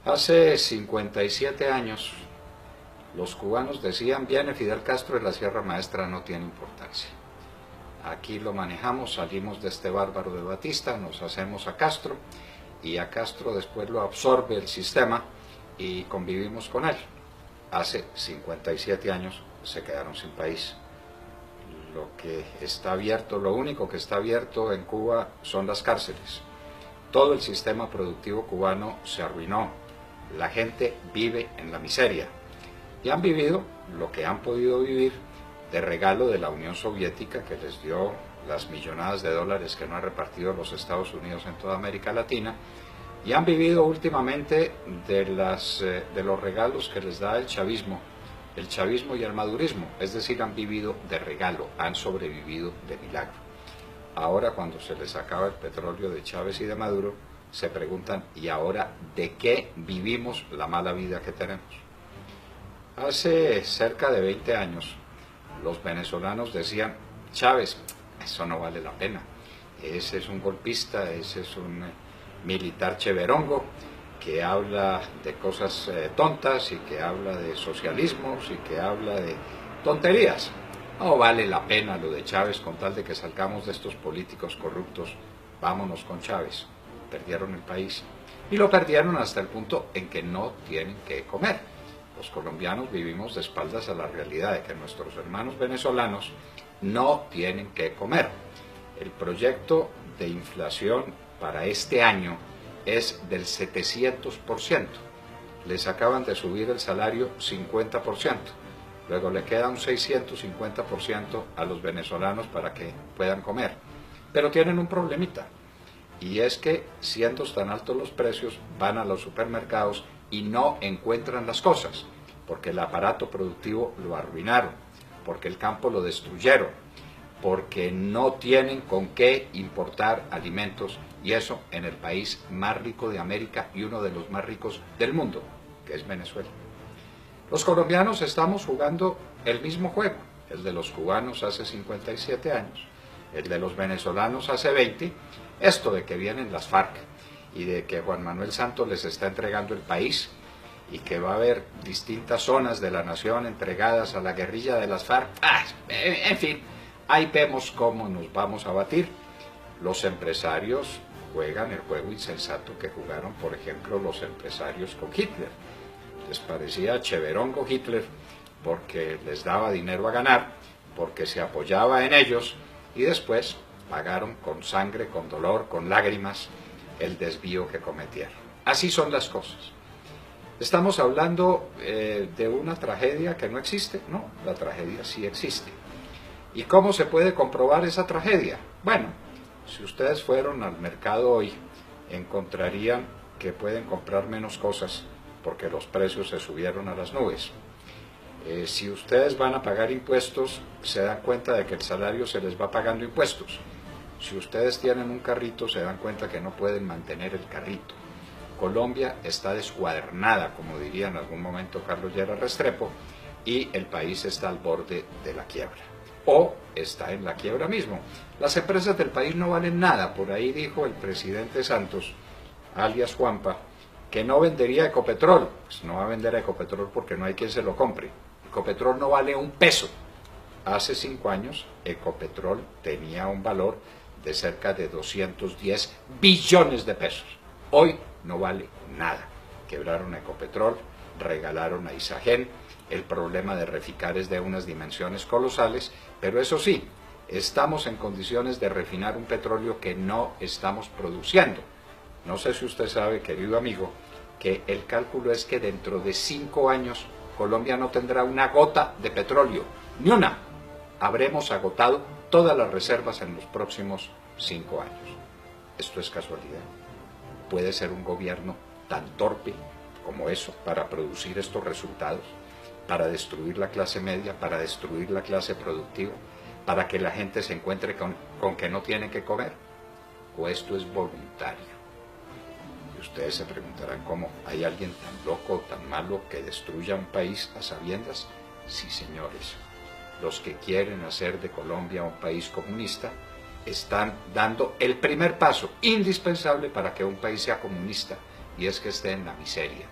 Hace 57 años los cubanos decían: viene Fidel Castro y la Sierra Maestra no tiene importancia. Aquí lo manejamos, salimos de este bárbaro de Batista, nos hacemos a Castro y a Castro después lo absorbe el sistema y convivimos con él. Hace 57 años se quedaron sin país. Lo que está abierto, lo único que está abierto en Cuba son las cárceles. Todo el sistema productivo cubano se arruinó. La gente vive en la miseria. Y han vivido lo que han podido vivir de regalo de la Unión Soviética, que les dio las millonadas de dólares que no ha repartido los Estados Unidos en toda América Latina, y han vivido últimamente de los regalos que les da el chavismo y el madurismo, es decir, han vivido de regalo, han sobrevivido de milagro. Ahora, cuando se les acaba el petróleo de Chávez y de Maduro, se preguntan: ¿y ahora de qué vivimos la mala vida que tenemos? Hace cerca de 20 años, los venezolanos decían: Chávez, eso no vale la pena, ese es un golpista, ese es un militar cheverongo que habla de cosas tontas y que habla de socialismos y que habla de tonterías. No vale la pena lo de Chávez, con tal de que salgamos de estos políticos corruptos, vámonos con Chávez. Perdieron el país y lo perdieron hasta el punto en que no tienen que comer. Los colombianos vivimos de espaldas a la realidad de que nuestros hermanos venezolanos no tienen que comer. El proyecto de inflación para este año es del 700%. Les acaban de subir el salario 50%. Luego le queda un 650% a los venezolanos para que puedan comer. Pero tienen un problemita, y es que, siendo tan altos los precios, van a los supermercados y no encuentran las cosas, porque el aparato productivo lo arruinaron, porque el campo lo destruyeron, porque no tienen con qué importar alimentos, y eso en el país más rico de América y uno de los más ricos del mundo, que es Venezuela. Los colombianos estamos jugando el mismo juego, el de los cubanos hace 57 años, el de los venezolanos hace 20, esto de que vienen las FARC y de que Juan Manuel Santos les está entregando el país y que va a haber distintas zonas de la nación entregadas a la guerrilla de las FARC. En fin, ahí vemos cómo nos vamos a batir. Los empresarios juegan el juego insensato que jugaron, por ejemplo, los empresarios con Hitler. Les parecía cheverongo Hitler porque les daba dinero a ganar, porque se apoyaba en ellos, y después pagaron con sangre, con dolor, con lágrimas el desvío que cometieron. Así son las cosas. Estamos hablando de una tragedia que no existe. No, la tragedia sí existe. ¿Y cómo se puede comprobar esa tragedia? Bueno, si ustedes fueron al mercado hoy, encontrarían que pueden comprar menos cosas porque los precios se subieron a las nubes. Si ustedes van a pagar impuestos, se dan cuenta de que el salario se les va pagando impuestos. Si ustedes tienen un carrito, se dan cuenta que no pueden mantener el carrito. Colombia está descuadernada, como diría en algún momento Carlos Lleras Restrepo, y el país está al borde de la quiebra. O está en la quiebra mismo. Las empresas del país no valen nada. Por ahí dijo el presidente Santos, alias Juanpa, que no vendería Ecopetrol. Pues no va a vender Ecopetrol porque no hay quien se lo compre. Ecopetrol no vale un peso. Hace 5 años Ecopetrol tenía un valor de cerca de 210 billones de pesos. Hoy no vale nada. Quebraron Ecopetrol, regalaron a Isagen. El problema de Reficar es de unas dimensiones colosales, pero eso sí, estamos en condiciones de refinar un petróleo que no estamos produciendo. No sé si usted sabe, querido amigo, que el cálculo es que dentro de 5 años Colombia no tendrá una gota de petróleo, ni una. Habremos agotado todas las reservas en los próximos 5 años. ¿Esto es casualidad? ¿Puede ser un gobierno tan torpe como eso para producir estos resultados? Para destruir la clase media, para destruir la clase productiva, para que la gente se encuentre con que no tiene que comer. ¿O esto es voluntario? Y ustedes se preguntarán cómo hay alguien tan loco, tan malo, que destruya un país a sabiendas. Sí, señores, los que quieren hacer de Colombia un país comunista están dando el primer paso indispensable para que un país sea comunista, y es que esté en la miseria.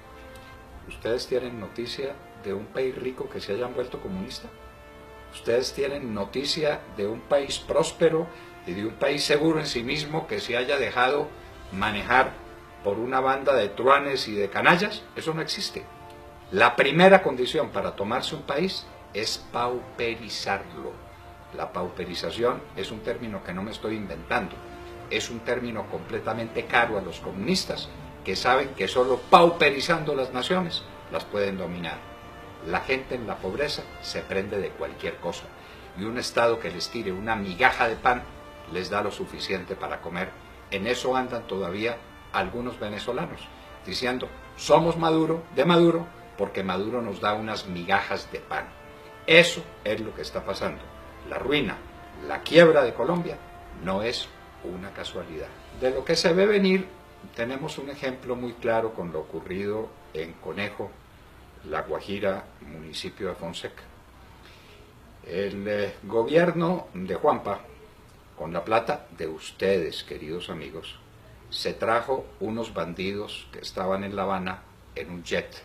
¿Ustedes tienen noticia de un país rico que se haya vuelto comunista? ¿Ustedes tienen noticia de un país próspero y de un país seguro en sí mismo que se haya dejado manejar por una banda de truanes y de canallas? Eso no existe. La primera condición para tomarse un país es pauperizarlo. La pauperización es un término que no me estoy inventando. Es un término completamente caro a los comunistas, que saben que solo pauperizando las naciones las pueden dominar. La gente en la pobreza se prende de cualquier cosa, y un Estado que les tire una migaja de pan les da lo suficiente para comer. En eso andan todavía algunos venezolanos, diciendo, somos Maduro, porque Maduro nos da unas migajas de pan. Eso es lo que está pasando. La ruina, la quiebra de Colombia no es una casualidad. De lo que se ve venir, tenemos un ejemplo muy claro con lo ocurrido en Conejo, La Guajira, municipio de Fonseca. El gobierno de Juanpa, con la plata de ustedes, queridos amigos, se trajo unos bandidos que estaban en La Habana en un jet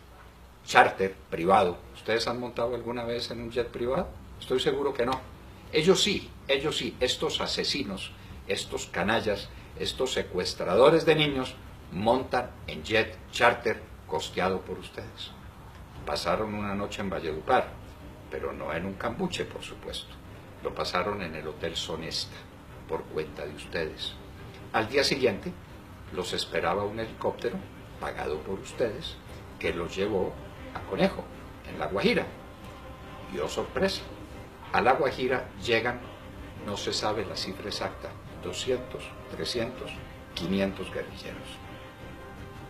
charter privado. ¿Ustedes han montado alguna vez en un jet privado? Estoy seguro que no. Ellos sí, estos asesinos, estos canallas, estos secuestradores de niños, montan en jet charter costeado por ustedes. Pasaron una noche en Valledupar, pero no en un cambuche, por supuesto. Lo pasaron en el Hotel Sonesta, por cuenta de ustedes. Al día siguiente, los esperaba un helicóptero, pagado por ustedes, que los llevó a Conejo, en La Guajira. Y oh sorpresa, a La Guajira llegan, no se sabe la cifra exacta, 200, 300, 500 guerrilleros,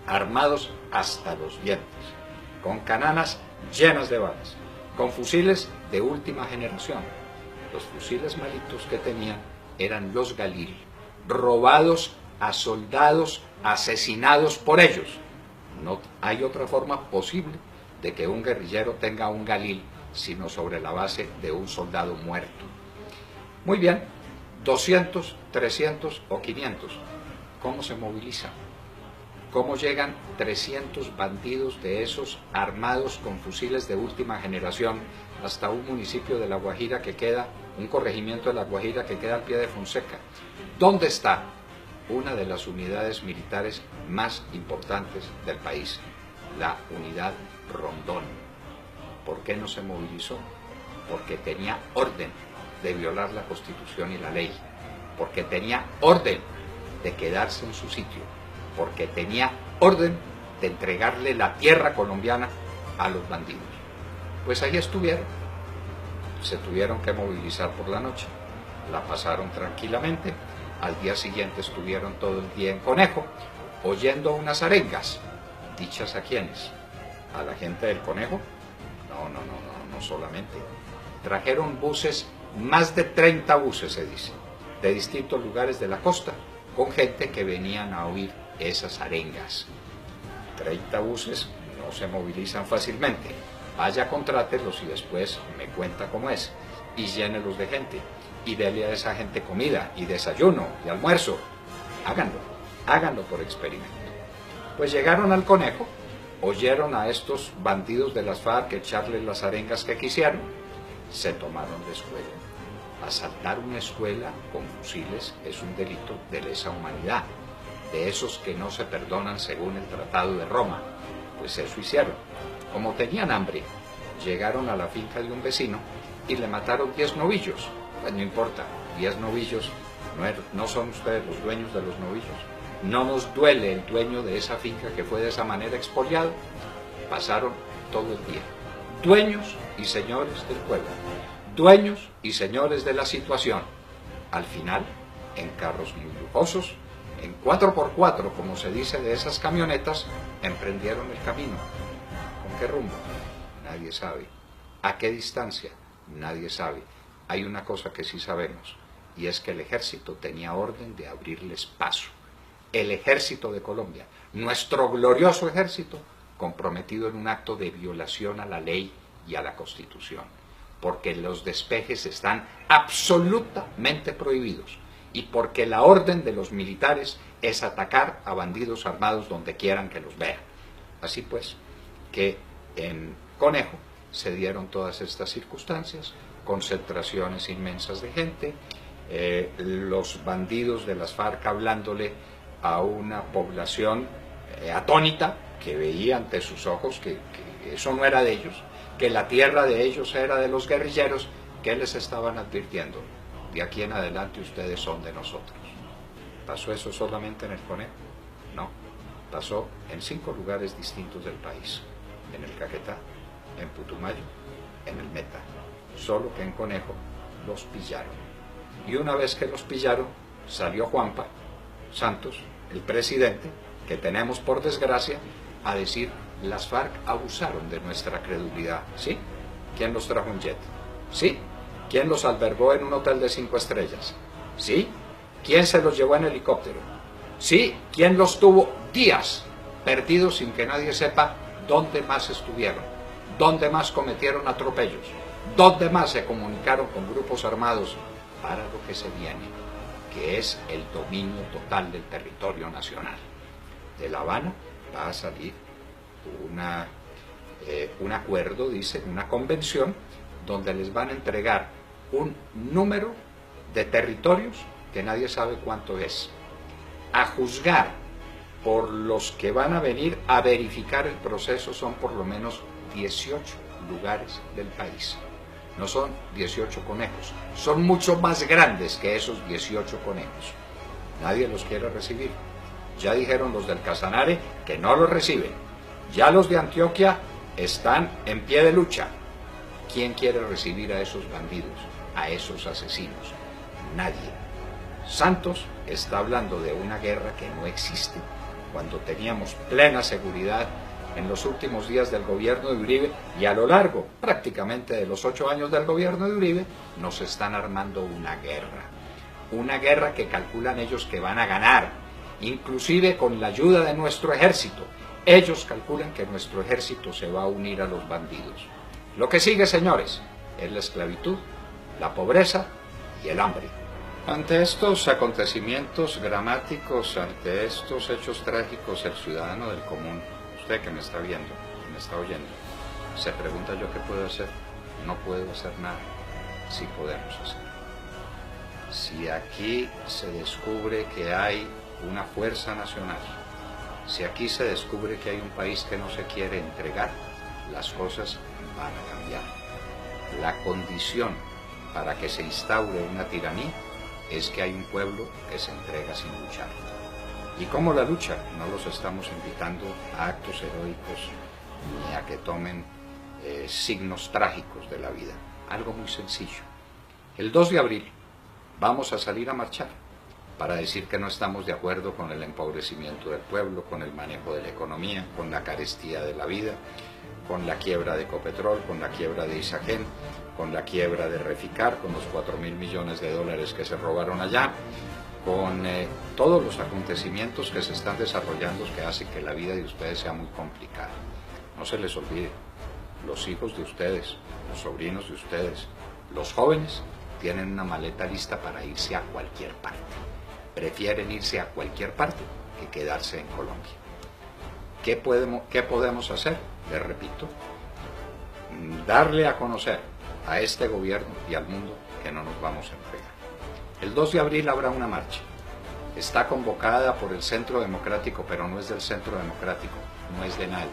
armados hasta los dientes, con cananas llenas de balas, con fusiles de última generación. Los fusiles malitos que tenían eran los Galil, robados a soldados asesinados por ellos. No hay otra forma posible de que un guerrillero tenga un Galil sino sobre la base de un soldado muerto. Muy bien, 200, 300 o 500. ¿Cómo se movilizan? ¿Cómo llegan 300 bandidos de esos armados con fusiles de última generación hasta un municipio de La Guajira que queda, un corregimiento de La Guajira que queda al pie de Fonseca? ¿Dónde está una de las unidades militares más importantes del país? La unidad Rondón. ¿Por qué no se movilizó? Porque tenía orden de violar la Constitución y la ley, porque tenía orden de quedarse en su sitio, porque tenía orden de entregarle la tierra colombiana a los bandidos. Pues ahí estuvieron. Se tuvieron que movilizar por la noche, la pasaron tranquilamente. Al día siguiente estuvieron todo el día en Conejo, oyendo unas arengas. ¿Dichas a quiénes? ¿A la gente del Conejo? No solamente. Trajeron buses, más de 30 buses se dice, de distintos lugares de la costa, con gente que venían a oír esas arengas. 30 buses no se movilizan fácilmente. Vaya, contrátelos y después me cuenta cómo es. Y llénelos de gente. Y dele a esa gente comida y desayuno y almuerzo. Háganlo por experimento. Pues llegaron al Conejo, oyeron a estos bandidos de las FARC echarles las arengas que quisieron, se tomaron la escuela. Asaltar una escuela con fusiles es un delito de lesa humanidad, de esos que no se perdonan según el Tratado de Roma. Pues eso hicieron. Como tenían hambre, llegaron a la finca de un vecino y le mataron 10 novillos. Pues no importa, 10 novillos, no son ustedes los dueños de los novillos. No nos duele el dueño de esa finca que fue de esa manera expoliado. Pasaron todo el día. Dueños y señores del pueblo, dueños y señores de la situación. Al final, en carros muy lujosos, en 4x4, como se dice de esas camionetas, emprendieron el camino. ¿Con qué rumbo? Nadie sabe. ¿A qué distancia? Nadie sabe. Hay una cosa que sí sabemos, y es que el ejército tenía orden de abrirles paso. El ejército de Colombia, nuestro glorioso ejército, comprometido en un acto de violación a la ley y a la Constitución, porque los despejes están absolutamente prohibidos y porque la orden de los militares es atacar a bandidos armados donde quieran que los vean. Así pues, que en Conejo se dieron todas estas circunstancias, concentraciones inmensas de gente, los bandidos de las FARC hablándole a una población atónita que veía ante sus ojos que eso no era de ellos, que la tierra de ellos era de los guerrilleros, que les estaban advirtiendo: de aquí en adelante ustedes son de nosotros. ¿Pasó eso solamente en el Conejo? No, pasó en 5 lugares distintos del país: en el Caquetá, en Putumayo, en el Meta. Solo que en Conejo los pillaron. Y una vez que los pillaron, salió Juanpa Santos, el presidente, que tenemos por desgracia, a decir: las FARC abusaron de nuestra credulidad. ¿Sí? ¿Quién los trajo en jet? ¿Sí? ¿Quién los albergó en un hotel de 5 estrellas? ¿Sí? ¿Quién se los llevó en helicóptero? ¿Sí? ¿Quién los tuvo días perdidos sin que nadie sepa dónde más estuvieron? ¿Dónde más cometieron atropellos? ¿Dónde más se comunicaron con grupos armados para lo que se viene, que es el dominio total del territorio nacional? De La Habana va a salir un acuerdo, dice, una convención, donde les van a entregar un número de territorios que nadie sabe cuánto es. A juzgar por los que van a venir a verificar el proceso, son por lo menos 18 lugares del país. No son 18 conejos, son mucho más grandes que esos 18 conejos. Nadie los quiere recibir. Ya dijeron los del Casanare que no los reciben. Ya los de Antioquia están en pie de lucha. ¿Quién quiere recibir a esos bandidos, a esos asesinos? Nadie. Santos está hablando de una guerra que no existe, cuando teníamos plena seguridad en los últimos días del gobierno de Uribe, y a lo largo prácticamente de los 8 años del gobierno de Uribe, nos están armando una guerra que calculan ellos que van a ganar, inclusive con la ayuda de nuestro ejército. Ellos calculan que nuestro ejército se va a unir a los bandidos. Lo que sigue, señores, es la esclavitud, la pobreza y el hambre. Ante estos acontecimientos dramáticos, ante estos hechos trágicos, el ciudadano del común, usted que me está viendo, que me está oyendo, se pregunta: ¿yo qué puedo hacer? No puedo hacer nada. Sí podemos hacer. Si aquí se descubre que hay una fuerza nacional, si aquí se descubre que hay un país que no se quiere entregar, las cosas van a cambiar. La condición para que se instaure una tiranía es que hay un pueblo que se entrega sin luchar. ¿Y cómo la lucha? No los estamos invitando a actos heroicos ni a que tomen signos trágicos de la vida. Algo muy sencillo. El 2 de abril vamos a salir a marchar para decir que no estamos de acuerdo con el empobrecimiento del pueblo, con el manejo de la economía, con la carestía de la vida, con la quiebra de Ecopetrol, con la quiebra de Isagen, con la quiebra de Reficar, con los 4.000 millones de dólares que se robaron allá, con todos los acontecimientos que se están desarrollando que hacen que la vida de ustedes sea muy complicada. No se les olvide, los hijos de ustedes, los sobrinos de ustedes, los jóvenes, tienen una maleta lista para irse a cualquier parte. Prefieren irse a cualquier parte que quedarse en Colombia. ¿Qué podemos hacer? Les repito, darle a conocer a este gobierno y al mundo que no nos vamos a entregar. El 2 de abril habrá una marcha. Está convocada por el Centro Democrático, pero no es del Centro Democrático, no es de nadie.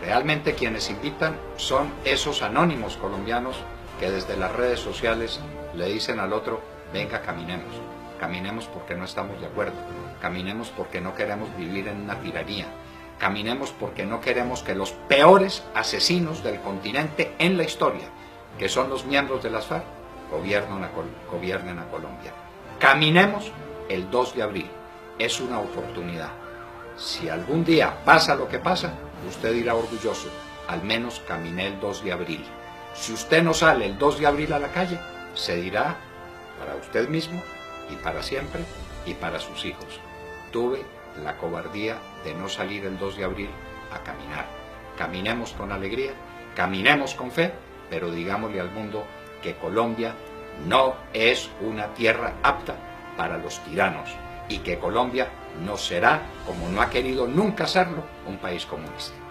Realmente quienes invitan son esos anónimos colombianos que desde las redes sociales le dicen al otro: venga, caminemos. Caminemos porque no estamos de acuerdo. Caminemos porque no queremos vivir en una tiranía. Caminemos porque no queremos que los peores asesinos del continente en la historia, que son los miembros de las FARC, gobiernen a Colombia. Caminemos el 2 de abril. Es una oportunidad. Si algún día pasa lo que pasa, usted dirá orgulloso: al menos caminé el 2 de abril. Si usted no sale el 2 de abril a la calle, se dirá para usted mismo y para siempre y para sus hijos: tuve la cobardía de no salir el 2 de abril a caminar. Caminemos con alegría, caminemos con fe, pero digámosle al mundo que Colombia no es una tierra apta para los tiranos y que Colombia no será, como no ha querido nunca serlo, un país comunista.